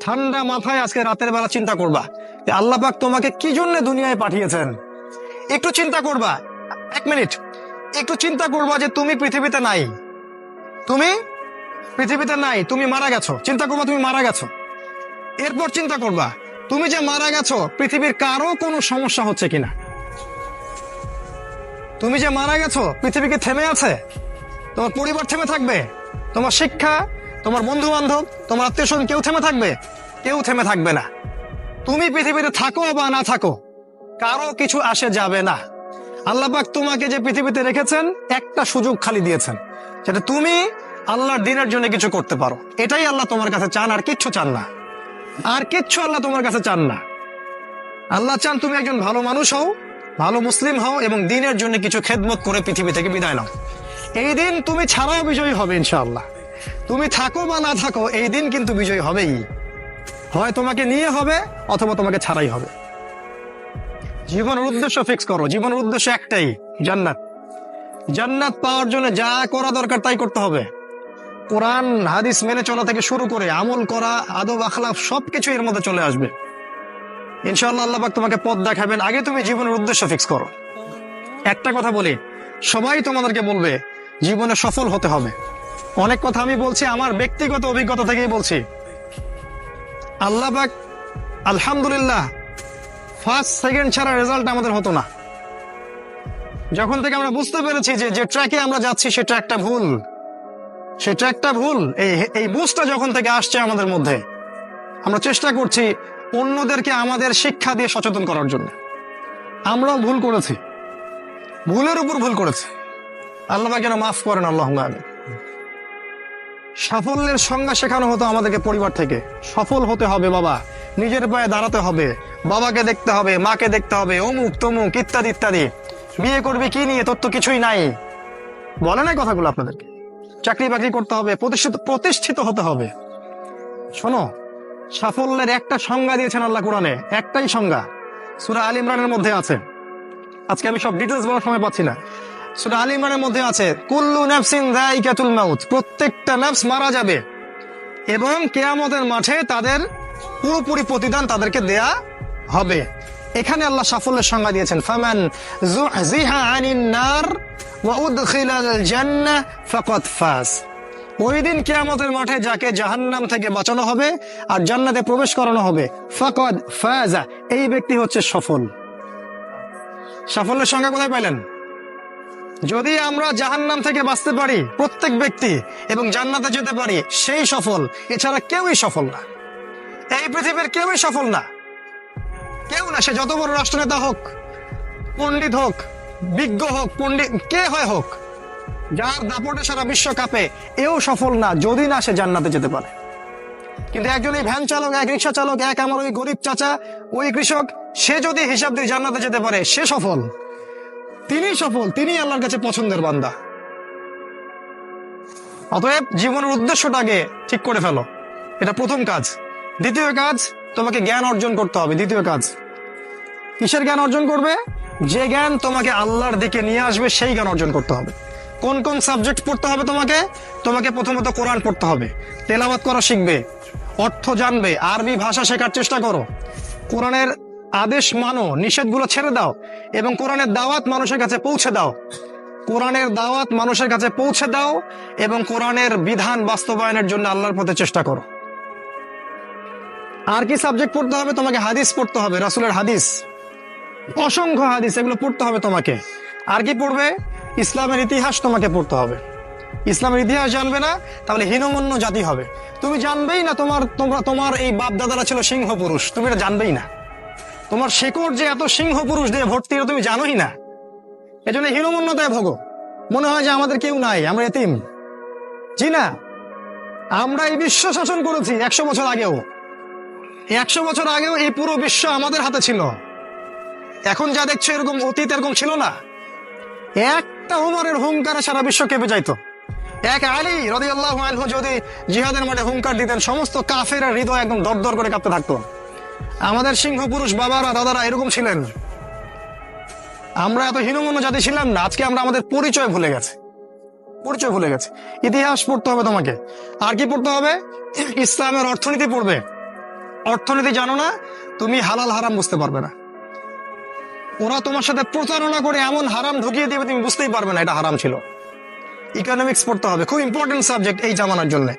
ঠান্ডা মাথায় আজকে রাতের বেলা চিন্তা করবা যে আল্লাহ পাক তোমাকে কি জন্য দুনিয়ায় পাঠিয়েছেন। একটু চিন্তা করবা, 1 মিনিট একটু চিন্তা করবা যে তুমি পৃথিবীতে নাই, তুমি পৃথিবীতে নাই, তুমি মারা গেছো। চিন্তা করবা তুমি মারা গেছো। এরপর চিন্তা করবা তুমি যে মারা গেছো পৃথিবীর কারো কোনো সমস্যা হচ্ছে কিনা। তুমি যে মারা গেছো পৃথিবীকে থেমে আছে? তোমার পরিবার থেমে থাকবে? তোমার শিক্ষা, তোমার বন্ধু বান্ধব, তোমার আত্মীয় স্বজন কেউ থেমে থাকবে? কেউ থেমে থাকবে না। তুমি পৃথিবীতে থাকো বা না থাকো, কারো কিছু আসে যাবে না। আল্লাহ পাক তোমাকে যে পৃথিবীতে রেখেছেন একটা সুযোগ খালি দিয়েছেন, যেটা তুমি আল্লাহর দ্বীনের জন্য কিছু করতে পারো। এটাই আল্লাহ তোমার কাছে চান, আর কিচ্ছু চান না। আর কিচ্ছু আল্লাহ তোমার কাছে চান না। আল্লাহ চান তুমি একজন ভালো মানুষ হও, ভালো মুসলিম হও এবং দ্বীনের জন্য কিছু খেদমত করে পৃথিবী থেকে বিদায় নাও। এই দিন তুমি ছাড়াও বিজয়ী হবে ইনশাআল্লাহ। তুমি থাকো বা না থাকো, এই দিন কিন্তু বিজয়ী হবেই। হয় তোমাকে নিয়ে হবে অথবা তোমাকে ছাড়াই হবে। জীবনের উদ্দেশ্য ফিক্স করো। জীবনের উদ্দেশ্য একটাই, জান্নাত। জান্নাত পাওয়ার জন্য যা করা দরকার তাই করতে হবে। কোরআন হাদিস মেনে চলা থেকে শুরু করে আমল করা, আদব আখলাক সবকিছু এর মধ্যে চলে আসবে ইনশাআল্লাহ। আল্লাহ পাক তোমাকে পথ দেখাবেন। আগে তুমি জীবনের উদ্দেশ্য ফিক্স করো। একটা কথা বলি, সবাই তোমাদেরকে বলবে জীবনে সফল হতে হবে। অনেক কথা আমি বলছি আমার ব্যক্তিগত অভিজ্ঞতা থেকেই বলছি। আল্লাহ পাক আলহামদুলিল্লাহ ফার্স্ট সেকেন্ড ছাড়া রেজাল্ট আমাদের হতো না। যখন থেকে আমরা বুঝতে পেরেছি যে ট্র্যাকে আমরা যাচ্ছি সে ট্র্যাকটা ভুল, সে ট্র্যাকটা ভুল, এই বুঝটা যখন থেকে আসছে আমাদের মধ্যে, আমরা চেষ্টা করছি অন্যদেরকে আমাদের শিক্ষা দিয়ে সচেতন করার জন্য। আমরাও ভুল করেছি, ভুলের উপর ভুল করেছি। আল্লাহ পাক যেন মাফ করেন, আল্লাহুম্মা আমিন। সাফল্যের সংজ্ঞা শেখানো হতো আমাদেরকে পরিবার থেকে। সফল হতে হবে বাবা, নিজের পায়ে দাঁড়াতে হবে, বাবাকে দেখতে হবে, মাকে দেখতে হবে, অমুক তমুক ইত্যাদি ইত্যাদি। বিয়ে করবি কি নিয়ে, তোর তো কিছুই নাই, বলে নাই কথাগুলো আপনাদেরকে। চাকরি বাকরি করতে হবে, প্রতিষ্ঠিত হতে হবে। শোনো, সাফল্যের একটা সংজ্ঞা দিয়েছেন আল্লাহ কোরআনে, একটাই সংজ্ঞা, সূরা আল ইমরানের মধ্যে আছে। আজকে আমি সব ডিটেলস বলার সময় পাচ্ছি না। সূরা আল ইমরানের মধ্যে আছে কুল্লু নাফসিন যায়িকাতুল মাউত, প্রত্যেকটা নফস মারা যাবে এবং কিয়ামতের মাঠে তাদের পুরোপুরি প্রতিদান তাদেরকে দেয়া হবে। এখানে আল্লাহ সাফল্যের সংজ্ঞা দিয়েছেন, ফামান যুহজিহা আনিন নার ওয়া উদখিলাল জান্নাহ ফাকাদ ফাজ। ওই দিন কিয়ামতের মাঠে যাকে জাহান্নাম থেকে বাঁচানো হবে আর জান্নাতে প্রবেশ করানো হবে, ফাকাদ ফাজা, এই ব্যক্তি হচ্ছে সফল। সাফল্যের সংজ্ঞা কোথায় পাইলেন? যদি আমরা জাহান্নাম থেকে বাঁচতে পারি প্রত্যেক ব্যক্তি এবং জান্নাতে যেতে পারি, সেই সফল। এছাড়া কেউই সফল না, এই পৃথিবীর কেউই সফল না, কেউ না। সে যত বড় রাষ্ট্রনেতা হোক, পণ্ডিত হোক, বিজ্ঞ হোক, পণ্ডিত কে হয় হোক, যার দাপটে সারা বিশ্ব কাঁপে, এও সফল না যদি না সে জান্নাতে যেতে পারে। কিন্তু একজন এই ভ্যান চালক, এক রিক্সা চালক, এক আমার ওই গরিব চাচা, ওই কৃষক, সে যদি হিসাব দিয়ে জান্নাতে যেতে পারে, সে সফল। তিনি সফল, তিনি আল্লাহর কাছে পছন্দের বান্দা। অতএব জীবনের উদ্দেশ্যটাকে ঠিক করে ফেলো, এটা প্রথম কাজ। দ্বিতীয় কাজ, তোমাকে জ্ঞান অর্জন করতে হবে। দ্বিতীয় কাজ, কিসের জ্ঞান অর্জন করবে? যে জ্ঞান তোমাকে আল্লাহর দিকে নিয়ে আসবে সেই জ্ঞান অর্জন করতে হবে। কোন কোন সাবজেক্ট পড়তে হবে তোমাকে? তোমাকে প্রথমত কোরআন পড়তে হবে, তেলাওয়াত করা শিখবে, অর্থ জানবে, আরবি ভাষা শেখার চেষ্টা করো, কোরআনের আদেশ মানো, নিষেধগুলো ছেড়ে দাও এবং কোরআনের দাওয়াত মানুষের কাছে পৌঁছে দাও। কোরআনের দাওয়াত মানুষের কাছে পৌঁছে দাও এবং কোরআনের বিধান বাস্তবায়নের জন্য আল্লাহর পথে চেষ্টা করো। আর কি সাবজেক্ট পড়তে হবে? তোমাকে হাদিস পড়তে হবে, রাসূলের হাদিস, অসংখ্য হাদিস, এগুলো পড়তে হবে তোমাকে। আর কি পড়বে? ইসলামের ইতিহাস তোমাকে পড়তে হবে। ইসলামের ইতিহাস জানবে না তাহলে হীনমন্য জাতি হবে। তুমি জানবেই না তোমার এই বাপ দাদারা ছিল সিংহ পুরুষ, তুমি এটা জানবেই না। তোমার শেকড় যে এত সিংহ পুরুষ দিয়ে ভর্তি, তুমি জানোই না। এজন্য হীনমন্যতায় ভোগো, মনে হয় যে আমাদের কেউ নাই, আমরা এতিম। জি না, আমরা এই বিশ্ব শাসন করেছি 100 বছর আগেও। 100 বছর আগেও এই পুরো বিশ্ব আমাদের হাতে ছিল। এখন যা দেখছো এরকম অতীত এরকম ছিল না। একটা ওমরের হুঙ্কারে সারা বিশ্ব কেঁপে যাইতো। এক আলী রাদিয়াল্লাহু আনহু যদি জিহাদের মাঠে হুঙ্কার দিতেন, সমস্ত কাফের হৃদয় একদম দরদর করে কাঁপতে থাকতো। আমাদের সিংহ পুরুষ বাবারা দাদারা এরকম ছিলেন। আমরা এত হীনমন্য জাতি ছিলাম না। আজকে আমরা আমাদের পরিচয় ভুলে গেছি। পরিচয় ভুলে গেছে। ইতিহাস পড়তে হবে তোমাকে। আর কি পড়তে হবে? ইসলামের অর্থনীতি পড়বে। অর্থনীতি জানো না, তুমি হালাল হারাম বুঝতে পারবে না। ওরা তোমার সাথে প্রতারণা করে এমন হারাম ঢুকিয়ে দিবে তুমি বুঝতেই পারবে না এটা হারাম ছিল। ইকোনমিক্স পড়তে হবে, খুব ইম্পর্টেন্ট সাবজেক্ট এই জামানার জন্য।